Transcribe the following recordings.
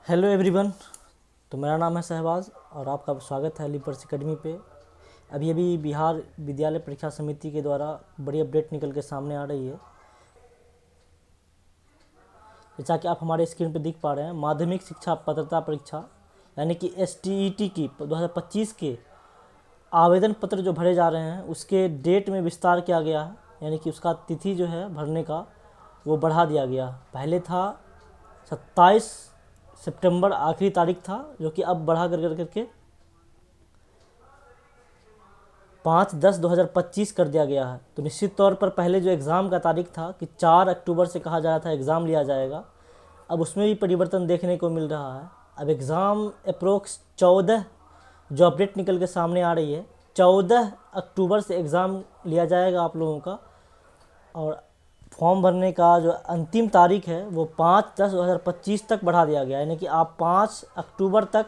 Hello everyone. तो मेरा नाम है शहबाज और आपका स्वागत है लीपर्स एकेडमी पे। अभी अभी बिहार विद्यालय परीक्षा समिति के द्वारा बड़ी अपडेट निकल के सामने आ रही है। जैसा कि आप हमारे स्क्रीन पे देख पा रहे हैं, माध्यमिक शिक्षा पात्रता परीक्षा यानी कि STET की 2025 के आवेदन पत्र जो भरे जा रहे हैं उसके डेट में विस्तार किया गया है। यानी कि उसका तिथि जो है भरने का वो बढ़ा दिया गया। पहले था 27 सितंबर आखिरी तारीख था, जो कि अब बढ़ा कर करके 5/10/2025 कर दिया गया है। तो निश्चित तौर पर पहले जो एग्ज़ाम का तारीख था कि 4 अक्टूबर से कहा जा रहा था एग्ज़ाम लिया जाएगा, अब उसमें भी परिवर्तन देखने को मिल रहा है। अब एग्ज़ाम अप्रोक्स 14 जो अपडेट निकल के सामने आ रही है, 14 अक्टूबर से एग्ज़ाम लिया जाएगा आप लोगों का। और फॉर्म भरने का जो अंतिम तारीख है वो 5/10/2025 तक बढ़ा दिया गया। यानी कि आप 5 अक्टूबर तक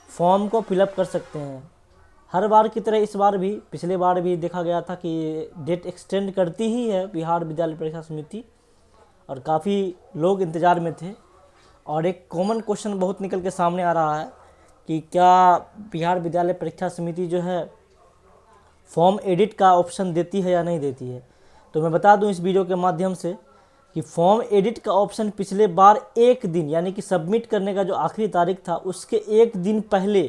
फॉर्म को फिलअप कर सकते हैं। हर बार की तरह इस बार भी, पिछले बार भी देखा गया था कि डेट एक्सटेंड करती ही है बिहार विद्यालय परीक्षा समिति, और काफ़ी लोग इंतज़ार में थे। और एक कॉमन क्वेश्चन बहुत निकल के सामने आ रहा है कि क्या बिहार विद्यालय परीक्षा समिति जो है फॉर्म एडिट का ऑप्शन देती है या नहीं देती है। तो मैं बता दूं इस वीडियो के माध्यम से कि फॉर्म एडिट का ऑप्शन पिछले बार एक दिन, यानी कि सबमिट करने का जो आखिरी तारीख था उसके एक दिन पहले,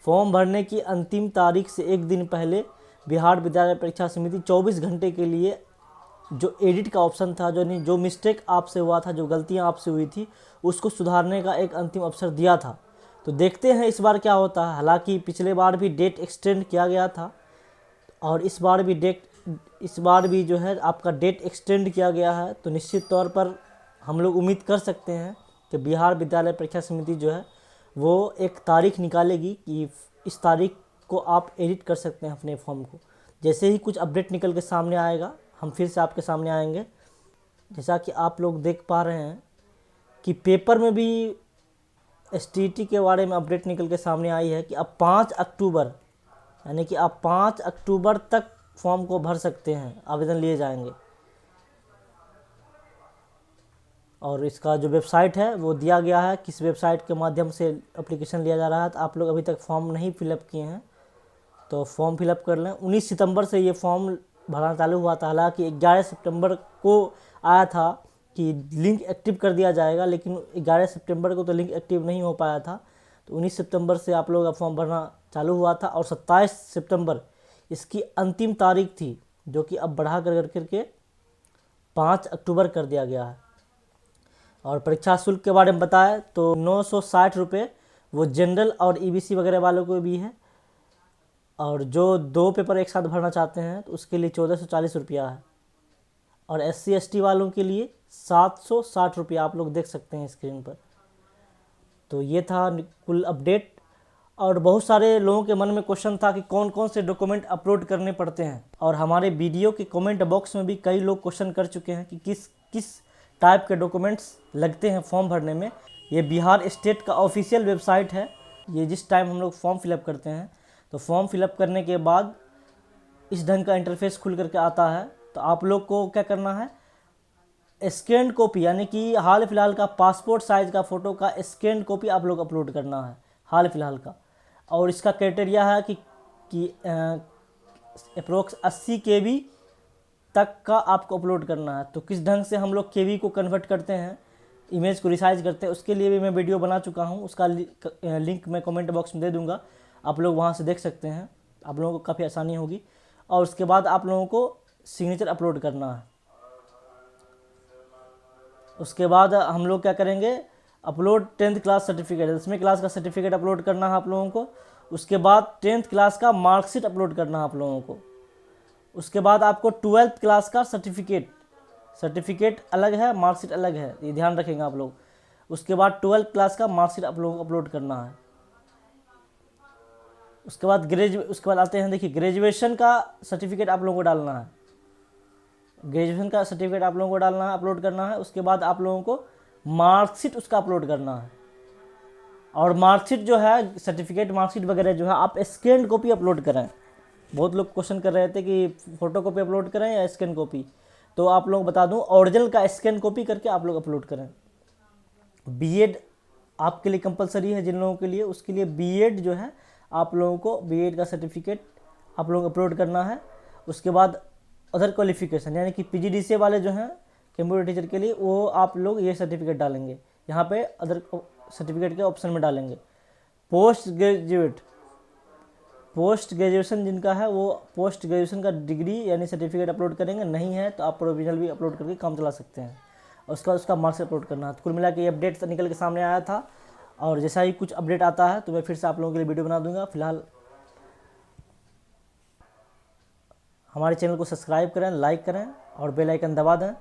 फॉर्म भरने की अंतिम तारीख से एक दिन पहले बिहार विद्यालय परीक्षा समिति 24 घंटे के लिए जो एडिट का ऑप्शन था, जो मिस्टेक आपसे हुआ था, जो गलतियां आपसे हुई थी, उसको सुधारने का एक अंतिम अवसर दिया था। तो देखते हैं इस बार क्या होता है। हालांकि पिछले बार भी डेट एक्सटेंड किया गया था और इस बार भी जो है आपका डेट एक्सटेंड किया गया है। तो निश्चित तौर पर हम लोग उम्मीद कर सकते हैं कि बिहार विद्यालय परीक्षा समिति जो है वो एक तारीख निकालेगी कि इस तारीख को आप एडिट कर सकते हैं अपने फॉर्म को। जैसे ही कुछ अपडेट निकल के सामने आएगा हम फिर से आपके सामने आएंगे। जैसा कि आप लोग देख पा रहे हैं कि पेपर में भी STET के बारे में अपडेट निकल के सामने आई है कि अब 5 अक्टूबर, यानी कि आप 5 अक्टूबर तक फॉर्म को भर सकते हैं, आवेदन लिए जाएंगे। और इसका जो वेबसाइट है वो दिया गया है, किस वेबसाइट के माध्यम से एप्लीकेशन लिया जा रहा है। तो आप लोग अभी तक फॉर्म नहीं फिलअप किए हैं तो फॉर्म फिलअप कर लें। 19 सितंबर से ये फॉर्म भरना चालू हुआ था। हालांकि 11 सितंबर को आया था कि लिंक एक्टिव कर दिया जाएगा, लेकिन 11 सितंबर को तो लिंक एक्टिव नहीं हो पाया था। तो 19 सितंबर से आप लोग का फॉर्म भरना चालू हुआ था और 27 सितंबर इसकी अंतिम तारीख थी, जो कि अब बढ़ा कर करके 5 अक्टूबर कर दिया गया है। और परीक्षा शुल्क के बारे में बताएं तो 960 रुपये वो जनरल और EBC वगैरह वालों को भी है। और जो 2 पेपर एक साथ भरना चाहते हैं तो उसके लिए 1440 रुपया है। और SC ST वालों के लिए 760 रुपया, आप लोग देख सकते हैं स्क्रीन पर। तो ये था कुल अपडेट। और बहुत सारे लोगों के मन में क्वेश्चन था कि कौन कौन से डॉक्यूमेंट अपलोड करने पड़ते हैं, और हमारे वीडियो के कमेंट बॉक्स में भी कई लोग क्वेश्चन कर चुके हैं कि किस किस टाइप के डॉक्यूमेंट्स लगते हैं फॉर्म भरने में। ये बिहार स्टेट का ऑफिशियल वेबसाइट है। ये जिस टाइम हम लोग फॉर्म फिलअप करते हैं तो फॉर्म फिलअप करने के बाद इस ढंग का इंटरफेस खुल करके आता है। तो आप लोग को क्या करना है, स्कैन कॉपी, यानी कि हाल फिलहाल का पासपोर्ट साइज का फ़ोटो का स्कैन कॉपी आप लोग अपलोड करना है हाल फिलहाल का। और इसका क्राइटेरिया है कि अप्रोक्स 80 KB तक का आपको अपलोड करना है। तो किस ढंग से हम लोग KB को कन्वर्ट करते हैं, इमेज को रिसाइज करते हैं, उसके लिए भी मैं वीडियो बना चुका हूँ। उसका लिंक मैं कमेंट बॉक्स में दे दूँगा, आप लोग वहाँ से देख सकते हैं। आप लोगों को काफ़ी आसानी होगी। और उसके बाद आप लोगों को सिग्नेचर अपलोड करना है। उसके बाद हम लोग क्या करेंगे, अपलोड 10th क्लास सर्टिफिकेट, 10वीं क्लास का सर्टिफिकेट अपलोड करना है आप लोगों को। उसके बाद 10th क्लास का मार्कशीट अपलोड करना है आप लोगों को। उसके बाद आपको 12th क्लास का सर्टिफिकेट अलग है, मार्कशीट अलग है, ये ध्यान रखेंगे आप लोग। उसके बाद 12th क्लास का मार्कशीट आप लोगों को अपलोड करना है। उसके बाद आते हैं, देखिए ग्रेजुएशन का सर्टिफिकेट आप लोगों को डालना है। ग्रेजुएशन का सर्टिफिकेट आप लोगों को डालना है, अपलोड करना है। उसके बाद आप लोगों को मार्कशीट उसका अपलोड करना है। और मार्कशीट जो है, सर्टिफिकेट मार्कशीट वगैरह जो है, आप स्कैन कॉपी अपलोड करें। बहुत लोग क्वेश्चन कर रहे थे कि फ़ोटो कॉपी अपलोड करें या स्कैन कॉपी। तो आप लोग बता दूं, ओरिजिनल का स्कैन कॉपी करके आप लोग अपलोड करें। बीएड आपके लिए कंपलसरी है, जिन लोगों के लिए, उसके लिए बीएड जो है आप लोगों को बीएड का सर्टिफिकेट आप लोगों को अपलोड करना है। उसके बाद अदर क्वालिफिकेशन यानी कि पीजीडीसीए वाले जो हैं कंप्यूटर टीचर के लिए, वो आप लोग ये सर्टिफिकेट डालेंगे यहाँ पे अदर सर्टिफिकेट के ऑप्शन में डालेंगे। पोस्ट ग्रेजुएशन जिनका है वो पोस्ट ग्रेजुएशन का डिग्री यानी सर्टिफिकेट अपलोड करेंगे, नहीं है तो आप प्रोविजनल भी अपलोड करके काम चला सकते हैं। उसका मार्क्स अपलोड करना है। तो कुल मिला के ये अपडेट निकल के सामने आया था, और जैसा ही कुछ अपडेट आता है तो मैं फिर से आप लोगों के लिए वीडियो बना दूंगा। फिलहाल हमारे चैनल को सब्सक्राइब करें, लाइक करें और बेल आइकन दबा दें